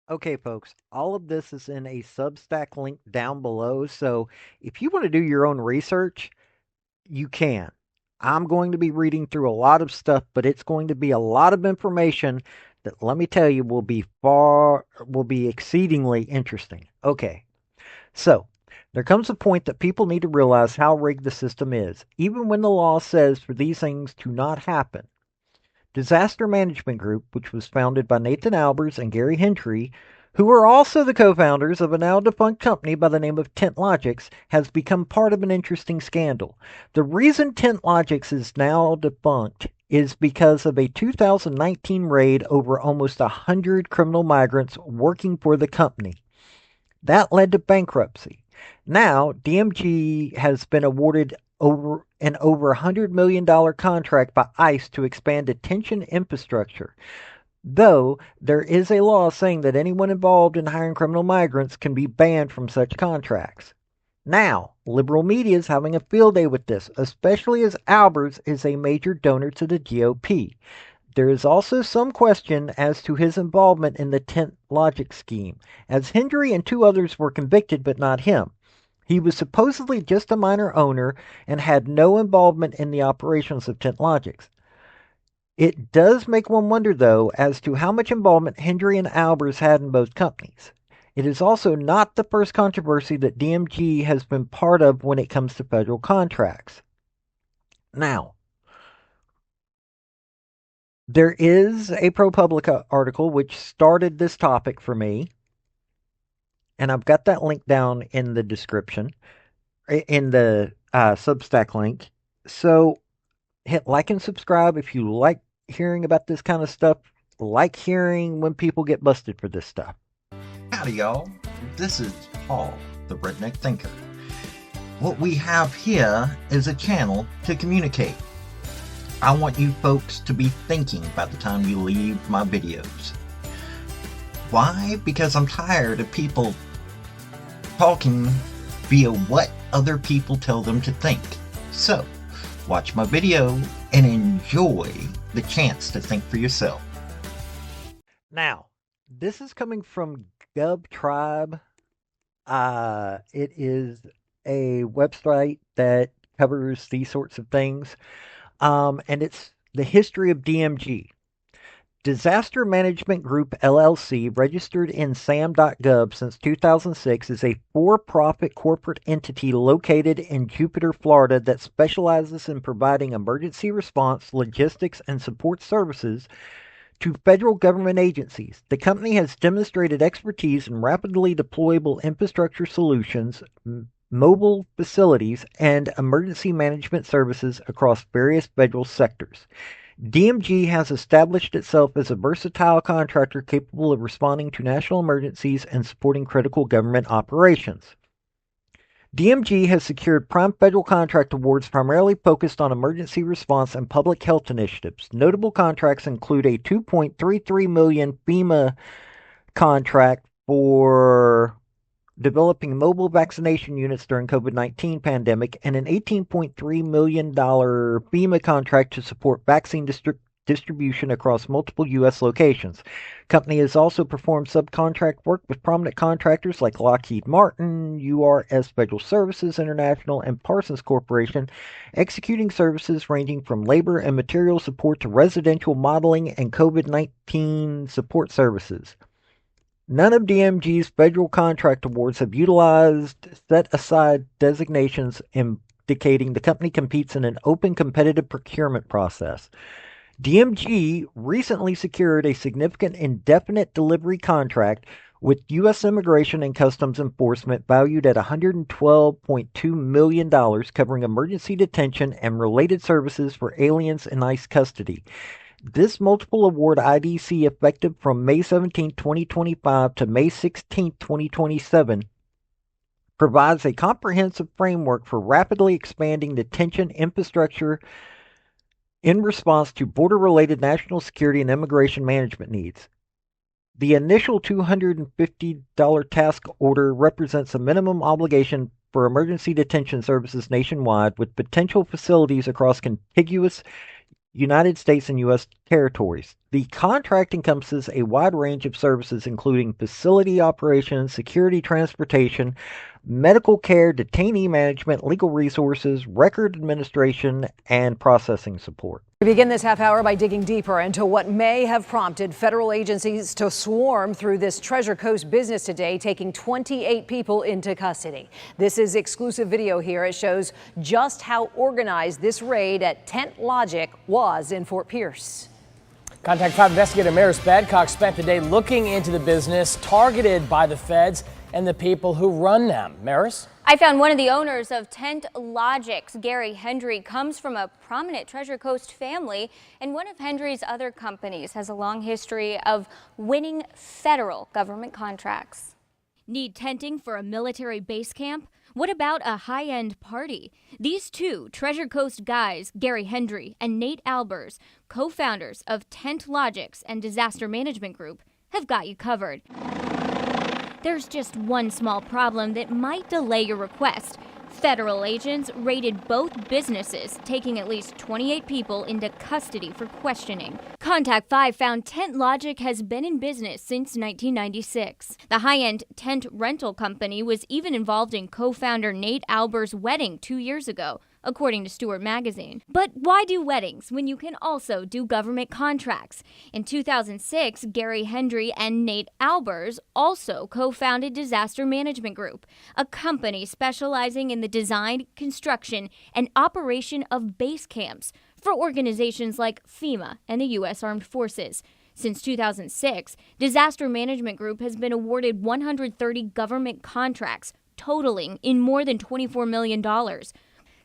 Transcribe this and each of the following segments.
Okay, folks, all of this is in a Substack link down below. So if you want to do your own research, you can. I'm going to be reading through a lot of stuff, but it's going to be a lot of information that, let me tell you, will be exceedingly interesting. Okay, so there comes a point that people need to realize how rigged the system is, even when the law says for these things to not happen. Disaster Management Group, which was founded by Nathan Albers and Gary Hendry, who are also the co-founders of a now defunct company by the name of TentLogix, has become part of an interesting scandal. The reason TentLogix is now defunct is because of a 2019 raid over almost 100 criminal migrants working for the company. That led to bankruptcy. Now, DMG has been awarded over $100 million contract by ICE to expand detention infrastructure. Though there is a law saying that anyone involved in hiring criminal migrants can be banned from such contracts. Now, liberal media is having a field day with this, especially as Albers is a major donor to the GOP. There is also some question as to his involvement in the Tent Logic scheme, as Hendry and two others were convicted but not him. He was supposedly just a minor owner and had no involvement in the operations of Tent Logics. It does make one wonder, though, as to how much involvement Hendry and Albers had in both companies. It is also not the first controversy that DMG has been part of when it comes to federal contracts. Now, there is a ProPublica article which started this topic for me, and I've got that link down in the description, in the Substack link. So hit like and subscribe if you like hearing about this kind of stuff, like hearing when people get busted for this stuff. Howdy, y'all. This is Paul, the Redneck Thinker. What we have here is a channel to communicate. I want you folks to be thinking by the time you leave my videos. Why? Because I'm tired of people talking via what other people tell them to think. So, watch my video and enjoy the chance to think for yourself. Now, this is coming from Gub Tribe. It is a website that covers these sorts of things. And it's the history of DMG. Disaster Management Group LLC, registered in SAM.gov since 2006, is a for-profit corporate entity located in Jupiter, Florida that specializes in providing emergency response, logistics, and support services to federal government agencies. The company has demonstrated expertise in rapidly deployable infrastructure solutions, mobile facilities, and emergency management services across various federal sectors. DMG has established itself as a versatile contractor capable of responding to national emergencies and supporting critical government operations. DMG has secured prime federal contract awards primarily focused on emergency response and public health initiatives. Notable contracts include a $2.33 million FEMA contract for developing mobile vaccination units during COVID-19 pandemic, and an $18.3 million FEMA contract to support vaccine distribution across multiple U.S. locations. Company has also performed subcontract work with prominent contractors like Lockheed Martin, URS Federal Services International, and Parsons Corporation, executing services ranging from labor and material support to residential modeling and COVID-19 support services. None of DMG's federal contract awards have utilized set-aside designations indicating the company competes in an open competitive procurement process. DMG recently secured a significant indefinite delivery contract with U.S. Immigration and Customs Enforcement valued at $112.2 million, covering emergency detention and related services for aliens in ICE custody. This multiple award IDC, effective from May 17, 2025 to May 16, 2027, provides a comprehensive framework for rapidly expanding detention infrastructure in response to border-related national security and immigration management needs. The initial $250 task order represents a minimum obligation for emergency detention services nationwide, with potential facilities across contiguous United States and U.S. territories. The contract encompasses a wide range of services, including facility operations, security, transportation, medical care, detainee management, legal resources, record administration, and processing support. We begin this half hour by digging deeper into what may have prompted federal agencies to swarm through this Treasure Coast business today, taking 28 people into custody. This is exclusive video here. It shows just how organized this raid at Tent Logic was in Fort Pierce. Contact 5 investigator Maris Badcock spent the day looking into the business targeted by the feds and the people who run them. Maris? I found one of the owners of Tent Logics. Gary Hendry comes from a prominent Treasure Coast family, and one of Hendry's other companies has a long history of winning federal government contracts. Need tenting for a military base camp? What about a high-end party? These two Treasure Coast guys, Gary Hendry and Nate Albers, co-founders of Tent Logics and Disaster Management Group, have got you covered. There's just one small problem that might delay your request. Federal agents raided both businesses, taking at least 28 people into custody for questioning. Contact 5 found Tent Logic has been in business since 1996. The high-end tent rental company was even involved in co-founder Nate Albers' wedding 2 years ago, according to Stewart Magazine. But why do weddings when you can also do government contracts? In 2006, Gary Hendry and Nate Albers also co-founded Disaster Management Group, a company specializing in the design, construction, and operation of base camps for organizations like FEMA and the U.S. Armed Forces. Since 2006, Disaster Management Group has been awarded 130 government contracts, totaling in more than $24 million.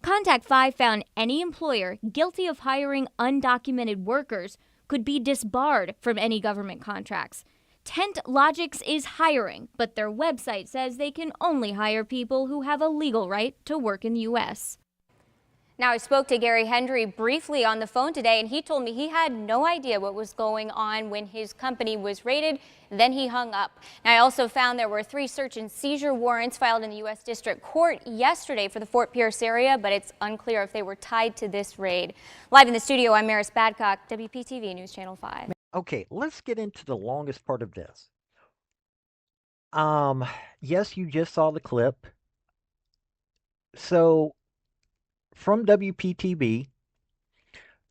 Contact 5 found any employer guilty of hiring undocumented workers could be disbarred from any government contracts. Tent Logics is hiring, but their website says they can only hire people who have a legal right to work in the U.S. Now, I spoke to Gary Hendry briefly on the phone today, and he told me he had no idea what was going on when his company was raided. Then he hung up. Now, I also found there were 3 search and seizure warrants filed in the U.S. District Court yesterday for the Fort Pierce area, but it's unclear if they were tied to this raid. Live in the studio, I'm Maris Badcock, WPTV News Channel 5. Okay, let's get into the longest part of this. Yes, you just saw the clip. So, from WPTV,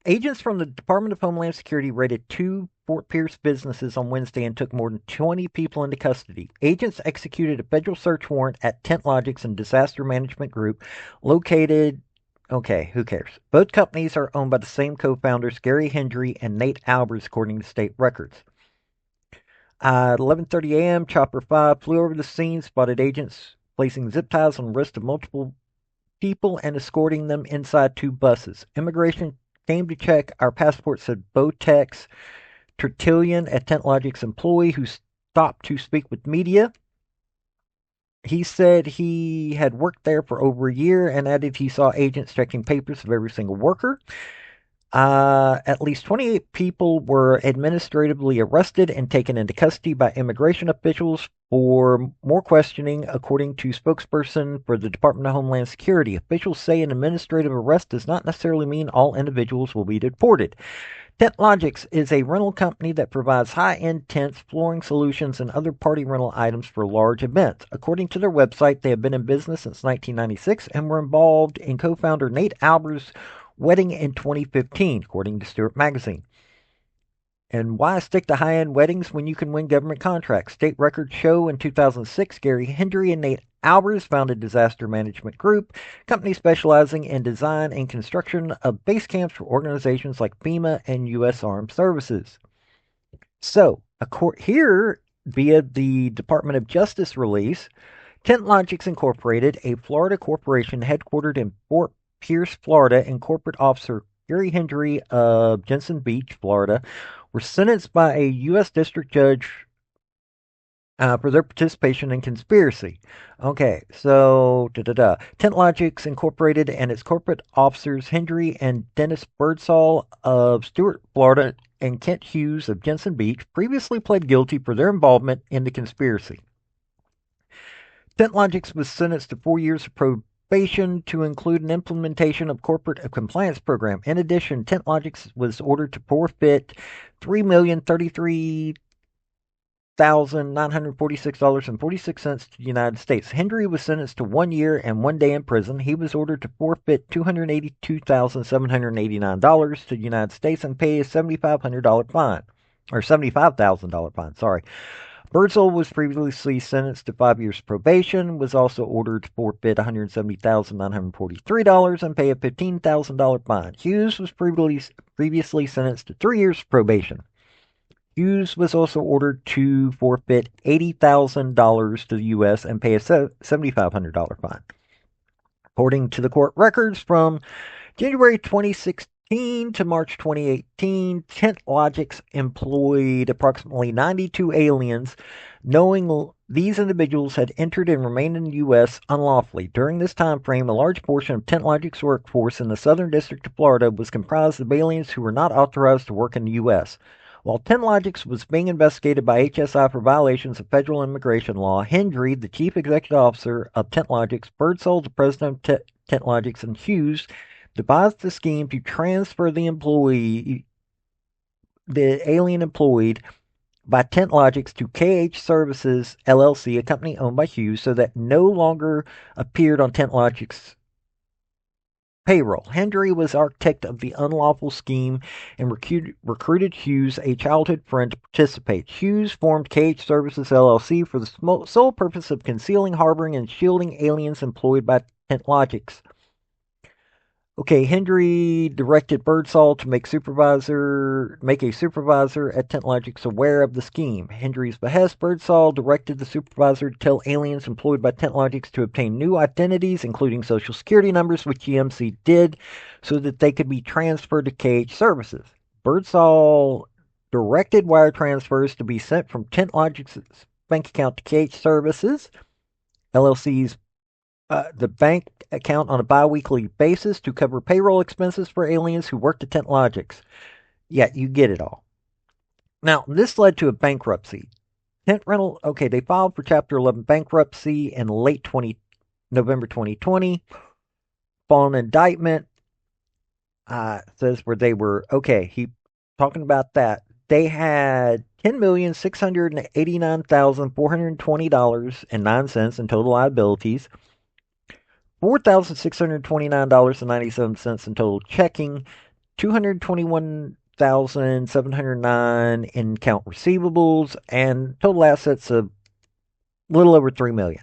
agents from the Department of Homeland Security raided 2 Fort Pierce businesses on Wednesday and took more than 20 people into custody. Agents executed a federal search warrant at Tent Logics and Disaster Management Group, located. Okay, who cares? Both companies are owned by the same co-founders, Gary Hendry and Nate Albers, according to state records. At 11:30 a.m., Chopper 5 flew over the scene, spotted agents placing zip ties on the wrists of multiple people and escorting them inside 2 buses. Immigration came to check our passports, said Botex Tertullian, a Tent Logic's employee who stopped to speak with media. He said he had worked there for over a year and added he saw agents checking papers of every single worker. At least 28 people were administratively arrested and taken into custody by immigration officials for more questioning, according to spokesperson for the Department of Homeland Security. Officials say an administrative arrest does not necessarily mean all individuals will be deported. Tent Logics is a rental company that provides high-end tents, flooring solutions, and other party rental items for large events. According to their website, they have been in business since 1996 and were involved in co-founder Nate Albers' wedding in 2015, according to Stewart Magazine. And why stick to high-end weddings when you can win government contracts? State records show in 2006, Gary Hendry and Nate Albers founded Disaster Management Group, a company specializing in design and construction of base camps for organizations like FEMA and U.S. Armed Services. So, here, via the Department of Justice release, Tent Logics Incorporated, a Florida corporation headquartered in Fort Pierce, Florida, and corporate officer Gary Hendry of Jensen Beach, Florida, were sentenced by a U.S. district judge for their participation in conspiracy. Okay, so Tent Logics Incorporated and its corporate officers Hendry and Dennis Birdsall of Stuart, Florida, and Kent Hughes of Jensen Beach previously pled guilty for their involvement in the conspiracy. Tent Logics was sentenced to 4 years of probation to include an implementation of corporate compliance program. In addition, TentLogix was ordered to forfeit $3,033,946.46 to the United States. Hendry was sentenced to 1 year and 1 day in prison. He was ordered to forfeit $282,789 to the United States and pay a $7,500 fine. Or $75,000 fine, sorry. Birdsall was previously sentenced to 5 years probation, was also ordered to forfeit $170,943 and pay a $15,000 fine. Hughes was previously sentenced to 3 years probation. Hughes was also ordered to forfeit $80,000 to the U.S. and pay a $7,500 fine. According to the court records from January 2016 to March 2018, TentLogix employed approximately 92 aliens, knowing these individuals had entered and remained in the U.S. unlawfully. During this time frame, a large portion of TentLogix's workforce in the Southern District of Florida was comprised of aliens who were not authorized to work in the U.S. While TentLogix was being investigated by HSI for violations of federal immigration law, Hendry, the chief executive officer of TentLogix, Birdsall, the president of TentLogix, and Hughes devised the scheme to transfer the alien employed by TentLogix to KH Services LLC, a company owned by Hughes, so that no longer appeared on TentLogix payroll. Hendry was architect of the unlawful scheme and recruited Hughes, a childhood friend, to participate. Hughes formed KH Services LLC for the sole purpose of concealing, harboring, and shielding aliens employed by TentLogix. Okay, Hendry directed Birdsall to make a supervisor at TentLogix aware of the scheme. Hendry's behest, Birdsall directed the supervisor to tell aliens employed by TentLogix to obtain new identities, including social security numbers, which EMC did, so that they could be transferred to KH Services. Birdsall directed wire transfers to be sent from TentLogix's bank account to KH Services, LLC's the bank account on a biweekly basis to cover payroll expenses for aliens who worked at TentLogix. Yeah, you get it all. Now, this led to a bankruptcy. They filed for Chapter 11 bankruptcy in November 2020. Following indictment, says where they were, talking about that. They had $10,689,420.09 in total liabilities. $4,629.97 in total checking, $221,709 in account receivables, and total assets of a little over $3 million.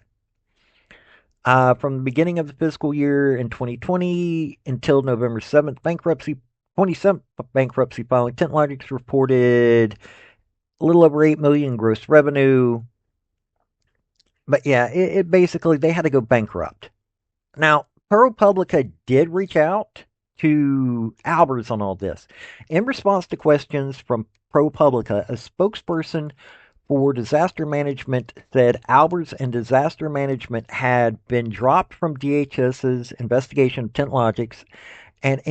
From the beginning of the fiscal year in 2020 until November 7th, 27th bankruptcy filing, TentLogix reported a little over $8 million in gross revenue. But yeah, it basically, they had to go bankrupt. Now, ProPublica did reach out to Albers on all this. In response to questions from ProPublica, a spokesperson for disaster management said Albers and disaster management had been dropped from DHS's investigation of TentLogix and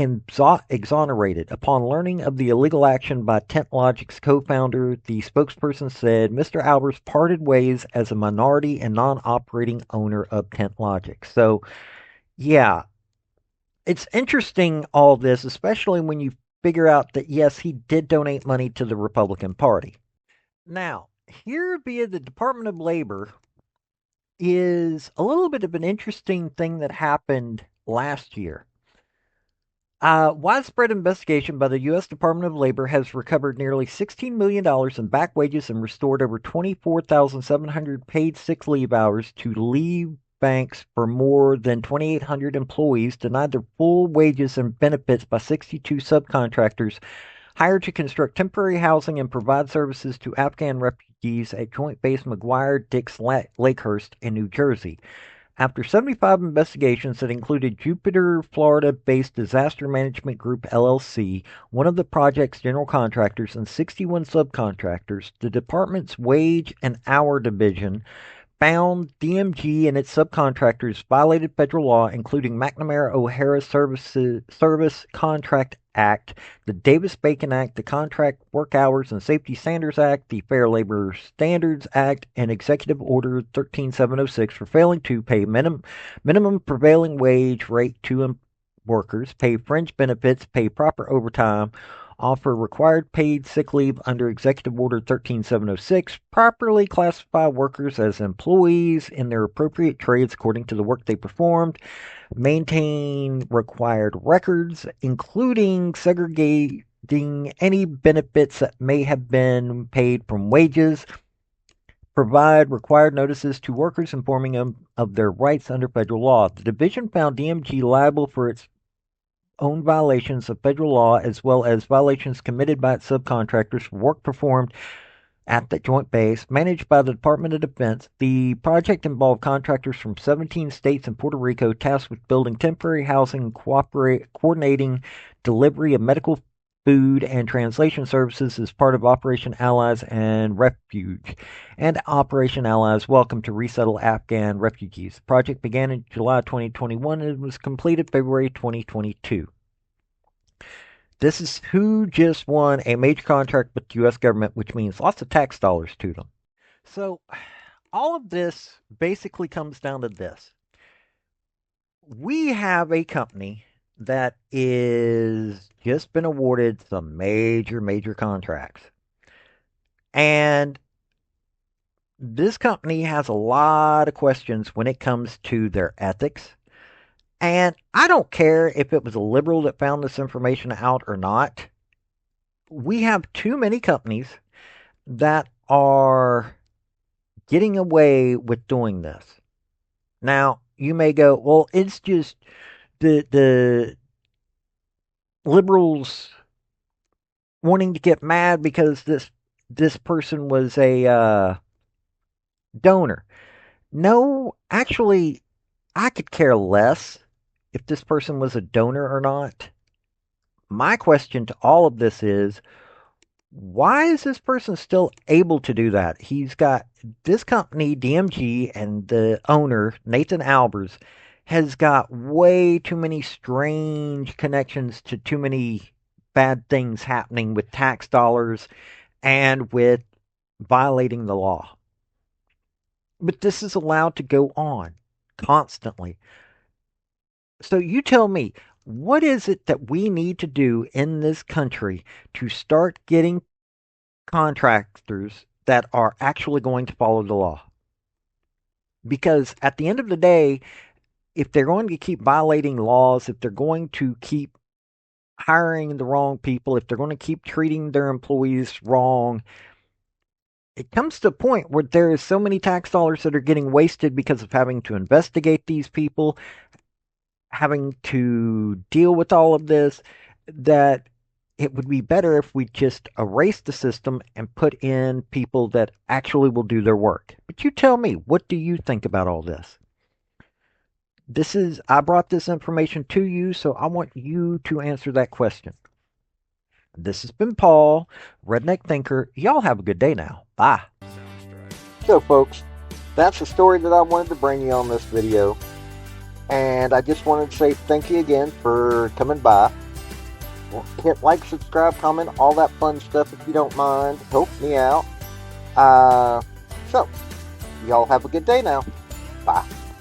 exonerated. Upon learning of the illegal action by TentLogix co-founder, the spokesperson said Mr. Albers parted ways as a minority and non-operating owner of TentLogix. So, yeah, it's interesting, all this, especially when you figure out that, yes, he did donate money to the Republican Party. Now, here via the Department of Labor is a little bit of an interesting thing that happened last year. Widespread investigation by the U.S. Department of Labor has recovered nearly $16 million in back wages and restored over 24,700 paid sick leave hours to leave banks for more than 2,800 employees denied their full wages and benefits by 62 subcontractors hired to construct temporary housing and provide services to Afghan refugees at Joint Base McGuire-Dix Lakehurst in New Jersey. After 75 investigations that included Jupiter, Florida-based Disaster Management Group LLC, one of the project's general contractors, and 61 subcontractors, the department's Wage and Hour Division found DMG and its subcontractors violated federal law, including McNamara O'Hara Service Contract Act, the Davis-Bacon Act, the Contract Work Hours and Safety Standards Act, the Fair Labor Standards Act, and Executive Order 13706 for failing to pay minimum prevailing wage rate to workers, pay fringe benefits, pay proper overtime, offer required paid sick leave under Executive Order 13706, properly classify workers as employees in their appropriate trades according to the work they performed, maintain required records, including segregating any benefits that may have been paid from wages, provide required notices to workers informing them of their rights under federal law. The division found DMG liable for its own violations of federal law as well as violations committed by its subcontractors for work performed at the joint base managed by the Department of Defense. The project involved contractors from 17 states and Puerto Rico tasked with building temporary housing and coordinating delivery of medical, food, and translation services as part of Operation Allies and Refuge and Operation Allies Welcome to resettle Afghan refugees. The project began in July 2021 and was completed February 2022. This is who just won a major contract with the U.S. government, which means lots of tax dollars to them. So all of this basically comes down to this. We have a company that is just been awarded some major contracts. And this company has a lot of questions when it comes to their ethics. And I don't care if it was a liberal that found this information out or not. We have too many companies that are getting away with doing this. Now, you may go, well, it's just the liberals wanting to get mad because this person was a donor. No, actually, I could care less if this person was a donor or not. My question to all of this is, why is this person still able to do that? He's got this company, DMG, and the owner, Nathan Albers, has got way too many strange connections to too many bad things happening with tax dollars and with violating the law. But this is allowed to go on constantly. So you tell me, what is it that we need to do in this country to start getting contractors that are actually going to follow the law? Because at the end of the day, if they're going to keep violating laws, if they're going to keep hiring the wrong people, if they're going to keep treating their employees wrong, it comes to a point where there is so many tax dollars that are getting wasted because of having to investigate these people, having to deal with all of this, that it would be better if we just erase the system and put in people that actually will do their work. But you tell me, what do you think about all this? I brought this information to you, so I want you to answer that question. This has been Paul, Redneck Thinker. Y'all have a good day now. Bye. So, folks, that's the story that I wanted to bring you on this video. And I just wanted to say thank you again for coming by. Hit like, subscribe, comment, all that fun stuff if you don't mind. Help me out. So, y'all have a good day now. Bye.